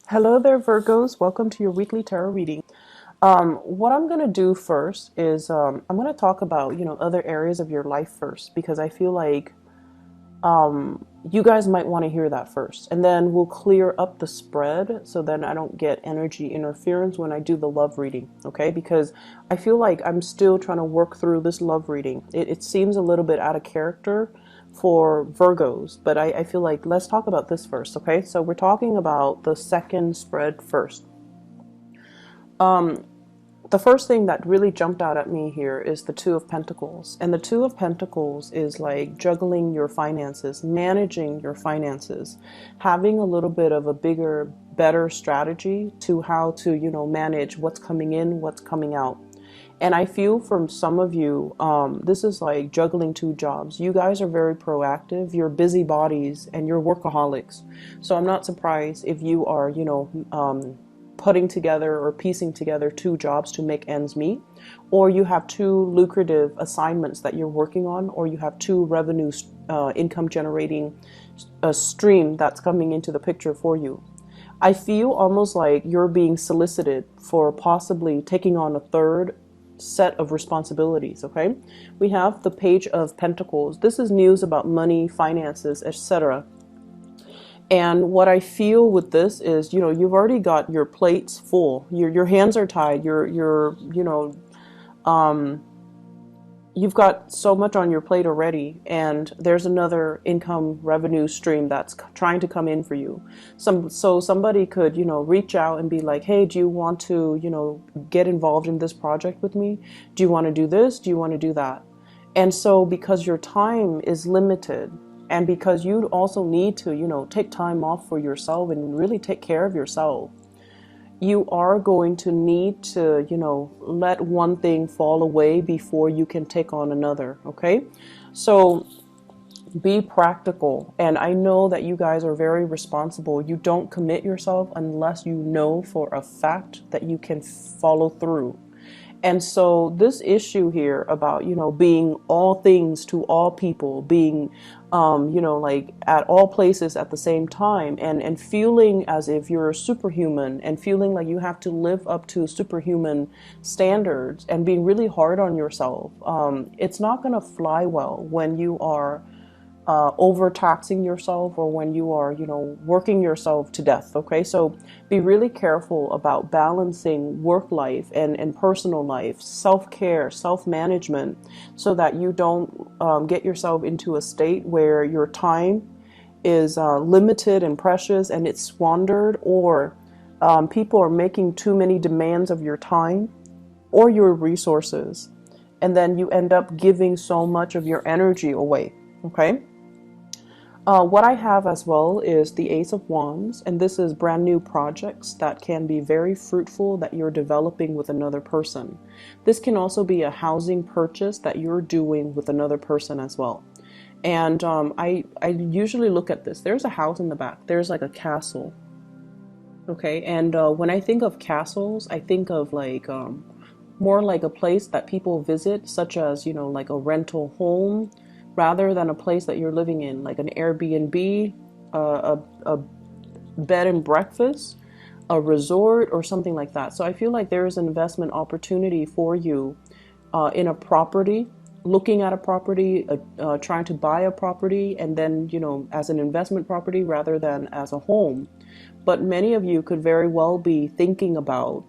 Hello there, Virgos. Welcome to your weekly tarot reading. What I'm going to do first is I'm going to talk about, other areas of your life first because I feel like you guys might want to hear that first. And then we'll clear up the spread so then I don't get energy interference when I do the love reading, okay? Because I feel like I'm still trying to work through this love reading. It seems a little bit out of character for Virgos, but I feel like let's talk about this first, okay? So we're talking about the second spread first. The first thing that really jumped out at me here is the Two of Pentacles. And the Two of Pentacles is like juggling your finances, managing your finances, having a little bit of a bigger, better strategy to how to, manage what's coming in, what's coming out. And I feel from some of you, this is like juggling two jobs. You guys are very proactive, you're busybodies, and you're workaholics. So I'm not surprised if you are, putting together or piecing together two jobs to make ends meet, or you have two lucrative assignments that you're working on, or you have two revenue income generating stream that's coming into the picture for you. I feel almost like you're being solicited for possibly taking on a third set of responsibilities, okay? We have the Page of Pentacles. This is news about money, finances, etc. And what I feel with this is, you've already got your plates full. Your hands are tied. You've got so much on your plate already, and there's another income revenue stream that's trying to come in for you. So somebody could, reach out and be like, hey, do you want to, get involved in this project with me? Do you want to do this? Do you want to do that? And so because your time is limited, and because you also need to, take time off for yourself and really take care of yourself, you are going to need to, let one thing fall away before you can take on another, okay? So be practical. And I know that you guys are very responsible. You don't commit yourself unless you know for a fact that you can follow through. And so this issue here about, being all things to all people, being, like at all places at the same time, and feeling as if you're a superhuman and feeling like you have to live up to superhuman standards and being really hard on yourself. It's not going to fly well when you are overtaxing yourself or when you are, working yourself to death. Okay, so be really careful about balancing work life and personal life, self-care, self-management, so that you don't get yourself into a state where your time is limited and precious and it's squandered, or people are making too many demands of your time or your resources, and then you end up giving so much of your energy away. Okay. What I have as well is the Ace of Wands, and this is brand new projects that can be very fruitful that you're developing with another person. This can also be a housing purchase that you're doing with another person as well. And I usually look at this. There's a house in the back. There's like a castle. Okay, and when I think of castles, I think of like more like a place that people visit, such as, like a rental home, rather than a place that you're living in, like an Airbnb, a bed and breakfast, a resort, or something like that. So I feel like there is an investment opportunity for you in a property, looking at a property, trying to buy a property, and then, as an investment property rather than as a home. But many of you could very well be thinking about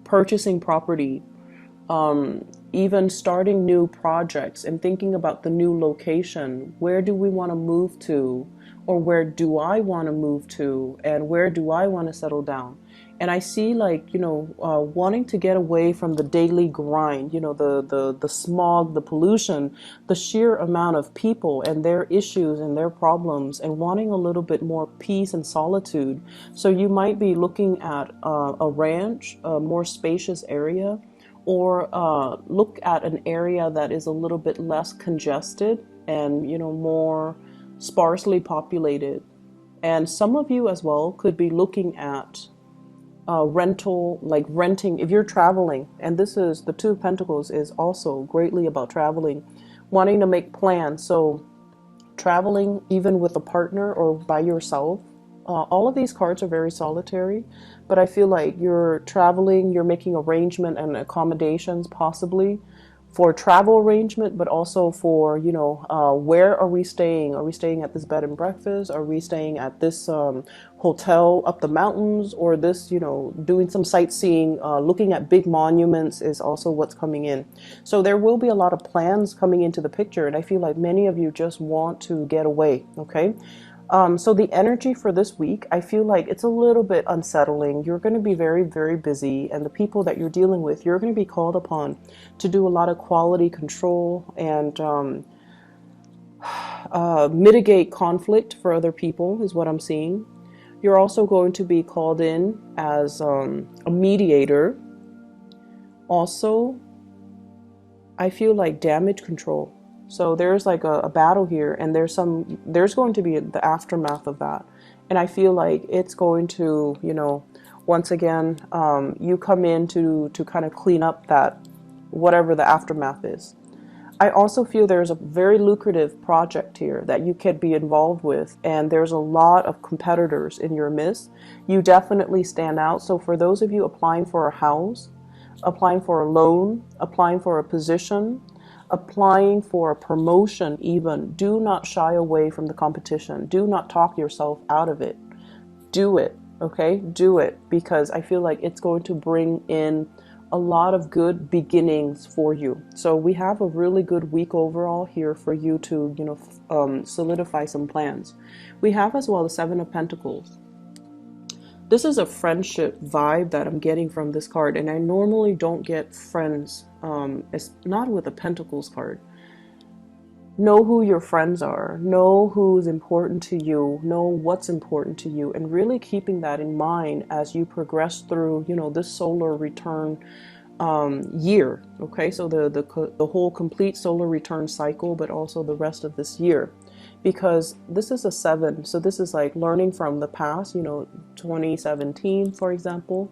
purchasing property, even starting new projects and thinking about the new location. Where do we want to move to? Or where do I want to move to? And where do I want to settle down? And I see like, wanting to get away from the daily grind, the smog, the pollution, the sheer amount of people and their issues and their problems, and wanting a little bit more peace and solitude. So you might be looking at a ranch, a more spacious area, or look at an area that is a little bit less congested and, more sparsely populated. And some of you as well could be looking at rental, like renting, if you're traveling, and this is the Two of Pentacles is also greatly about traveling, wanting to make plans. So traveling even with a partner or by yourself, All of these cards are very solitary, but I feel like you're traveling, you're making arrangement and accommodations possibly for travel arrangement, but also for, where are we staying? Are we staying at this bed and breakfast? Are we staying at this hotel up the mountains? Or this, doing some sightseeing, looking at big monuments is also what's coming in. So there will be a lot of plans coming into the picture, and I feel like many of you just want to get away, okay? So the energy for this week, I feel like it's a little bit unsettling. You're going to be very, very busy, and the people that you're dealing with, you're going to be called upon to do a lot of quality control and mitigate conflict for other people is what I'm seeing. You're also going to be called in as a mediator. Also, I feel like damage control. So there's like a battle here, and there's going to be the aftermath of that. And I feel like it's going to, once again, you come in to kind of clean up that, whatever the aftermath is. I also feel there's a very lucrative project here that you could be involved with, and there's a lot of competitors in your midst. You definitely stand out. So for those of you applying for a house, applying for a loan, applying for a position, applying for a promotion even, do not shy away from the competition. Do not talk yourself out of it. Do it, okay? Do it, because I feel like it's going to bring in a lot of good beginnings for you. So we have a really good week overall here for you to, solidify some plans. We have as well the Seven of Pentacles. This is a friendship vibe that I'm getting from this card, and I normally don't get friends. It's not with a Pentacles card. Know who your friends are. Know who's important to you. Know what's important to you, and really keeping that in mind as you progress through, this solar return year. Okay, so the whole complete solar return cycle, but also the rest of this year. Because this is a 7, so this is like learning from the past, 2017, for example.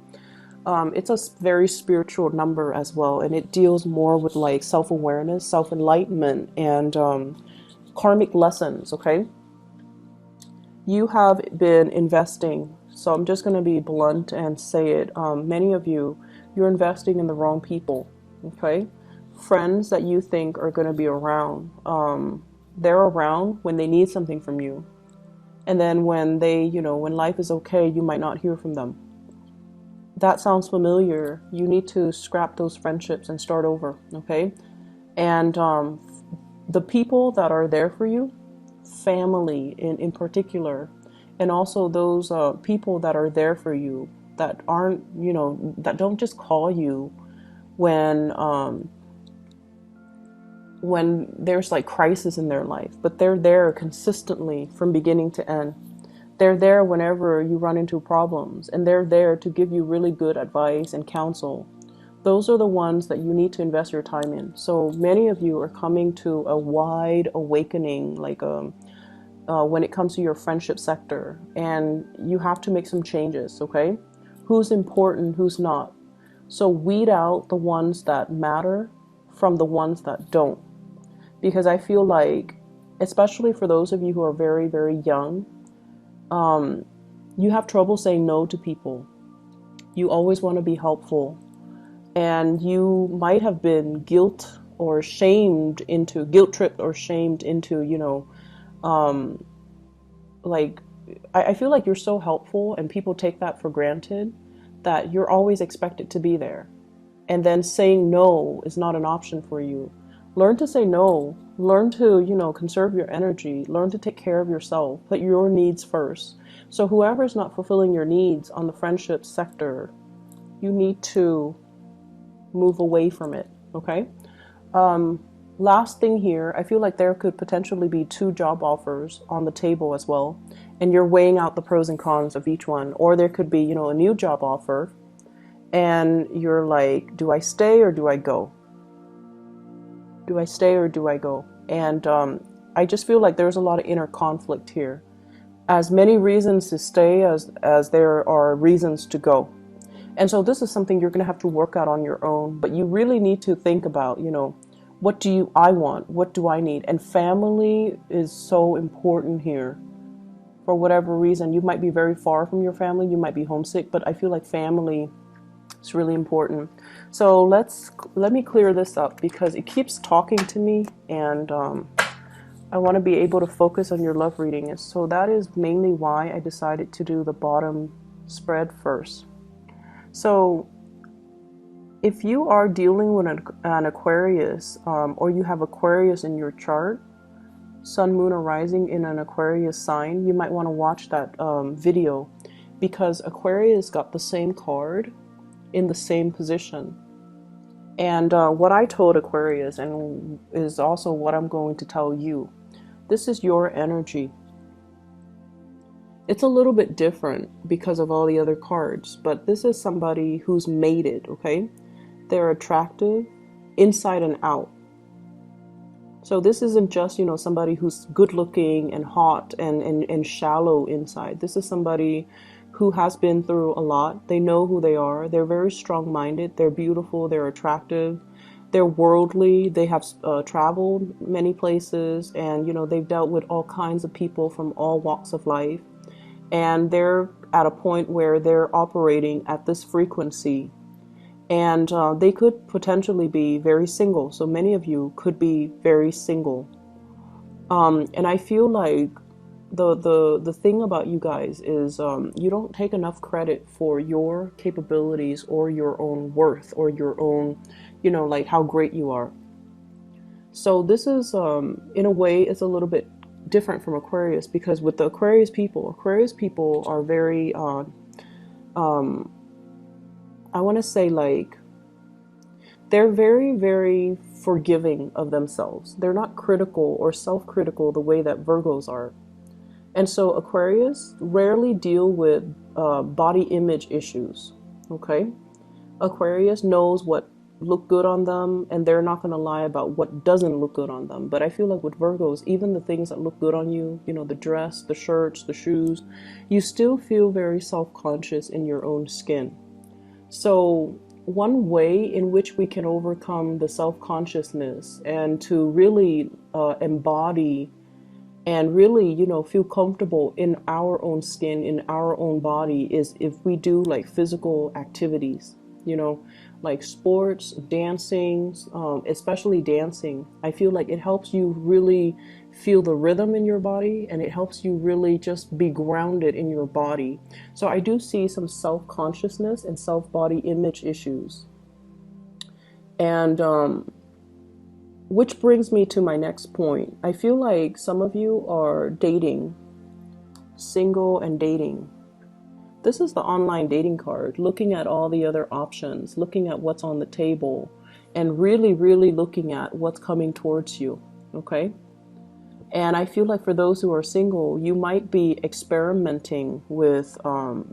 It's a very spiritual number as well, and it deals more with like self-awareness, self-enlightenment, and karmic lessons, okay? You have been investing, so I'm just going to be blunt and say it. Many of you, you're investing in the wrong people, okay? Friends that you think are going to be around, they're around when they need something from you. And then when they, when life is okay, you might not hear from them. That sounds familiar. You need to scrap those friendships and start over, okay? And the people that are there for you, family in particular, and also those people that are there for you that aren't, that don't just call you when there's like crisis in their life, but they're there consistently from beginning to end. They're there whenever you run into problems, and they're there to give you really good advice and counsel. Those are the ones that you need to invest your time in. So many of you are coming to a wide awakening, like when it comes to your friendship sector, and you have to make some changes, okay? Who's important, who's not. So weed out the ones that matter from the ones that don't. Because I feel like, especially for those of you who are very, very young, you have trouble saying no to people. You always want to be helpful. And you might have been guilt tripped or shamed into, like, I feel like you're so helpful and people take that for granted that you're always expected to be there. And then saying no is not an option for you. Learn to say no. Learn to, conserve your energy. Learn to take care of yourself. Put your needs first. So whoever is not fulfilling your needs on the friendship sector, you need to move away from it, okay? Last thing here, I feel like there could potentially be 2 job offers on the table as well, and you're weighing out the pros and cons of each one. Or there could be, a new job offer, and you're like, do I stay or do I go? Do I stay or do I go? And I just feel like there's a lot of inner conflict here. As many reasons to stay as there are reasons to go. And so this is something you're going to have to work out on your own. But you really need to think about, what I want? What do I need? And family is so important here. for whatever reason. You might be very far from your family, you might be homesick, but I feel like family is really important. So let me clear this up because it keeps talking to me, and I want to be able to focus on your love reading. And so that is mainly why I decided to do the bottom spread first. So if you are dealing with an Aquarius, or you have Aquarius in your chart, Sun, Moon, or Rising in an Aquarius sign, you might want to watch that video, because Aquarius got the same card in the same position. And what I told Aquarius, and is also what I'm going to tell you, this is your energy. It's a little bit different because of all the other cards, but this is somebody who's made it, okay? They're attractive inside and out. So this isn't just, you know, somebody who's good looking and hot and shallow inside. This is somebody who has been through a lot. They know who they are. They're very strong-minded. They're beautiful. They're attractive. They're worldly. They have traveled many places, and, you know, they've dealt with all kinds of people from all walks of life. And they're at a point where they're operating at this frequency. And they could potentially be very single. So many of you could be very single. And I feel like the thing about you guys is you don't take enough credit for your capabilities or your own worth or your own, you know, like how great you are. So this is, in a way, it's a little bit different from Aquarius, because with the Aquarius people are very, I want to say, like, they're very, very forgiving of themselves. They're not critical or self-critical the way that Virgos are. And so Aquarius rarely deal with body image issues, okay? Aquarius knows what look good on them, and they're not going to lie about what doesn't look good on them. But I feel like with Virgos, even the things that look good on you, you know, the dress, the shirts, the shoes, you still feel very self-conscious in your own skin. So one way in which we can overcome the self-consciousness and to really embody and really, you know, feel comfortable in our own skin, in our own body, is if we do like physical activities, you know, like sports, dancing, especially dancing. I feel like it helps you really feel the rhythm in your body, and it helps you really just be grounded in your body. So I do see some self-consciousness and self-body image issues. And which brings me to my next point. I feel like some of you are dating, single and dating. This is the online dating card, looking at all the other options, looking at what's on the table, and really, really looking at what's coming towards you, okay? And I feel like for those who are single, you might be experimenting with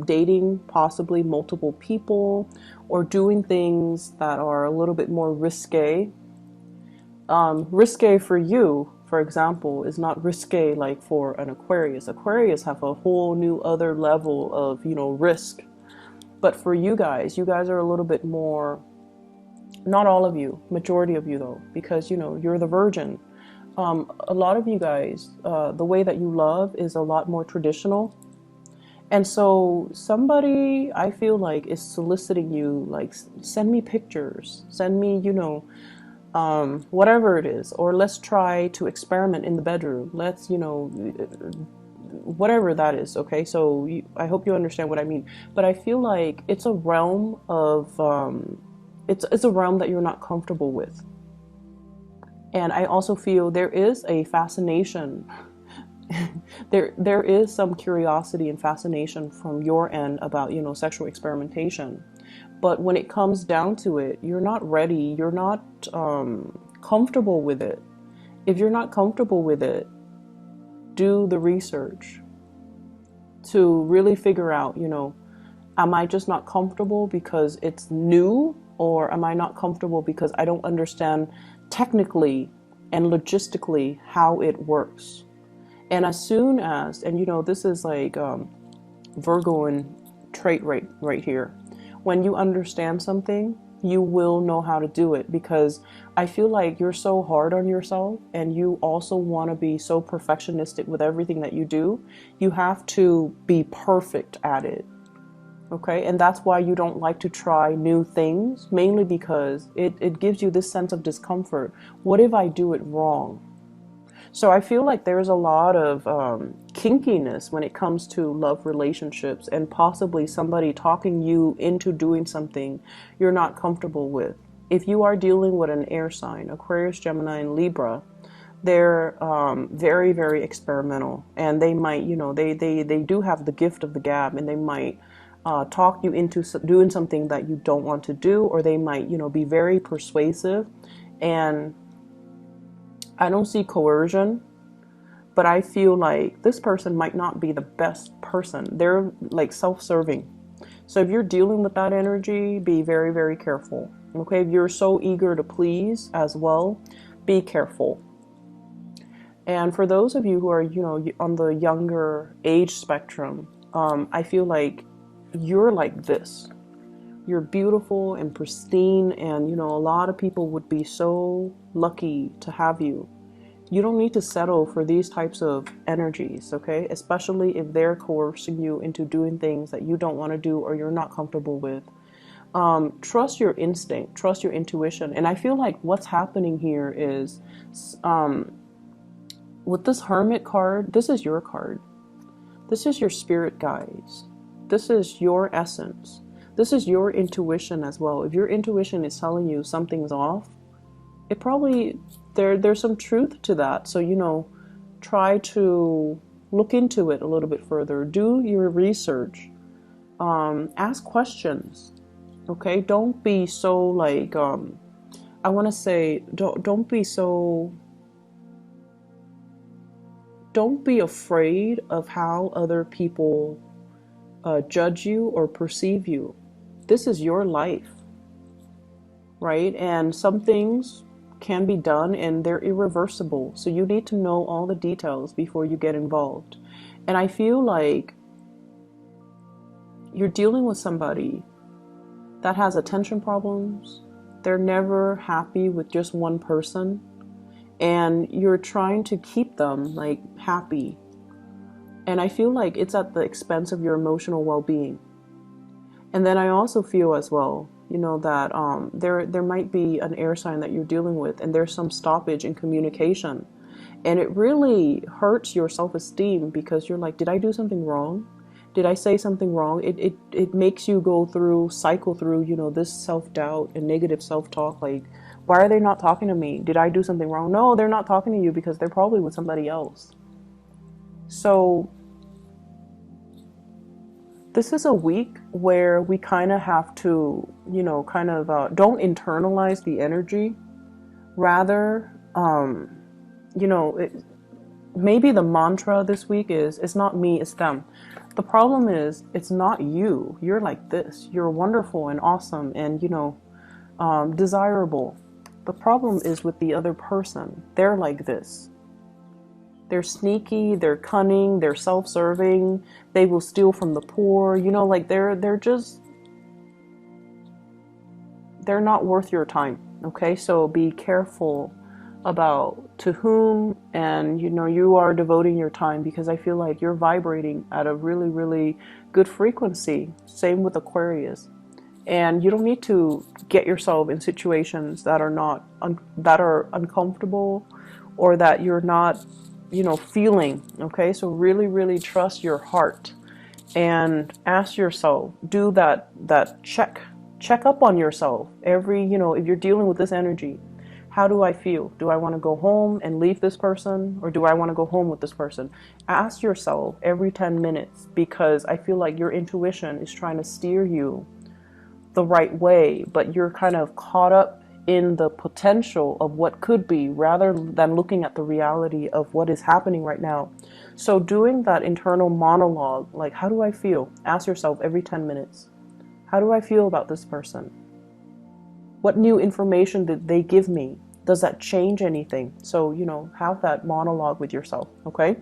dating possibly multiple people, or doing things that are a little bit more risque. Risque for you, for example, is not risque like for an Aquarius. Aquarius have a whole new other level of, you know, risk. But for you guys are a little bit more, not all of you, majority of you though, because, you know, you're the virgin. A lot of you guys, the way that you love is a lot more traditional. And so somebody, I feel like, is soliciting you, like, send me pictures, send me, you know, whatever it is, or let's try to experiment in the bedroom. Let's, you know, whatever that is. Okay. So I hope you understand what I mean, but I feel like it's a realm of, it's a realm that you're not comfortable with. And I also feel there is a fascination. there is some curiosity and fascination from your end about, you know, sexual experimentation. But when it comes down to it, you're not ready. You're not comfortable with it. If you're not comfortable with it, do the research to really figure out, you know, am I just not comfortable because it's new, or am I not comfortable because I don't understand technically and logistically how it works? And as soon as, and you know, this is like Virgoan trait right here. When you understand something, you will know how to do it, because I feel like you're so hard on yourself and you also want to be so perfectionistic with everything that you do. You have to be perfect at it. Okay, and that's why you don't like to try new things, mainly because it gives you this sense of discomfort. What if I do it wrong? So I feel like there's a lot of kinkiness when it comes to love relationships, and possibly somebody talking you into doing something you're not comfortable with. If you are dealing with an air sign, Aquarius, Gemini, and Libra, they're very, very experimental, and they might, they do have the gift of the gab, and they might talk you into doing something that you don't want to do, or they might, be very persuasive. And I don't see coercion, but I feel like this person might not be the best person. They're like self-serving. So if you're dealing with that energy, be very, very careful. Okay, if you're so eager to please as well, be careful. And for those of you who are, on the younger age spectrum, I feel like you're like this. You're beautiful and pristine, and a lot of people would be so lucky to have you. You don't need to settle for these types of energies, okay? Especially if they're coercing you into doing things that you don't want to do or you're not comfortable with. Trust your instinct, trust your intuition. And I feel like what's happening here is, with this Hermit card, this is your card. This is your spirit guides. This is your essence. This is your intuition as well. If your intuition is telling you something's off, it probably, there's some truth to that. So, try to look into it a little bit further. Do your research. Ask questions. Okay? Don't be so like, I want to say, don't be afraid of how other people judge you or perceive you. This is your life, right? And some things can be done and they're irreversible. So you need to know all the details before you get involved. And I feel like you're dealing with somebody that has attention problems. They're never happy with just one person. And you're trying to keep them like happy. And I feel like it's at the expense of your emotional well-being. And then I also feel as well, that there might be an air sign that you're dealing with, and there's some stoppage in communication. And it really hurts your self-esteem, because you're like, did I do something wrong? Did I say something wrong? It makes you cycle through, this self-doubt and negative self-talk. Like, why are they not talking to me? Did I do something wrong? No, they're not talking to you because they're probably with somebody else. So this is a week where we kind of have to, don't internalize the energy. Rather, maybe the mantra this week is, it's not me, it's them. The problem is, it's not you. You're like this. You're wonderful and awesome and, desirable. The problem is with the other person. They're like this. They're sneaky, they're cunning, they're self-serving, they will steal from the poor, they're not worth your time, okay? So be careful about to whom and you are devoting your time, because I feel like you're vibrating at a really, really good frequency. Same with Aquarius. And you don't need to get yourself in situations that are uncomfortable, or that you're not feeling. Okay, so really, really trust your heart and ask yourself, do that check up on yourself every, if you're dealing with this energy. How do I feel? Do I want to go home and leave this person, or do I want to go home with this person? Ask yourself every 10 minutes, because I feel like your intuition is trying to steer you the right way, but you're kind of caught up in the potential of what could be, rather than looking at the reality of what is happening right now. So doing that internal monologue, like, how do I feel? Ask yourself every 10 minutes. How do I feel about this person? What new information did they give me? Does that change anything? So, have that monologue with yourself, okay?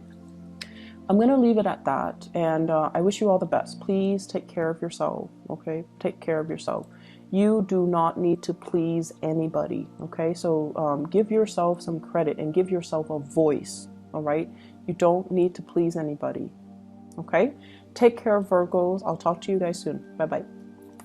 I'm going to leave it at that, and I wish you all the best. Please take care of yourself, okay? Take care of yourself. You do not need to please anybody, okay? So give yourself some credit and give yourself a voice, all right? You don't need to please anybody, okay? Take care, Virgos. I'll talk to you guys soon. Bye-bye.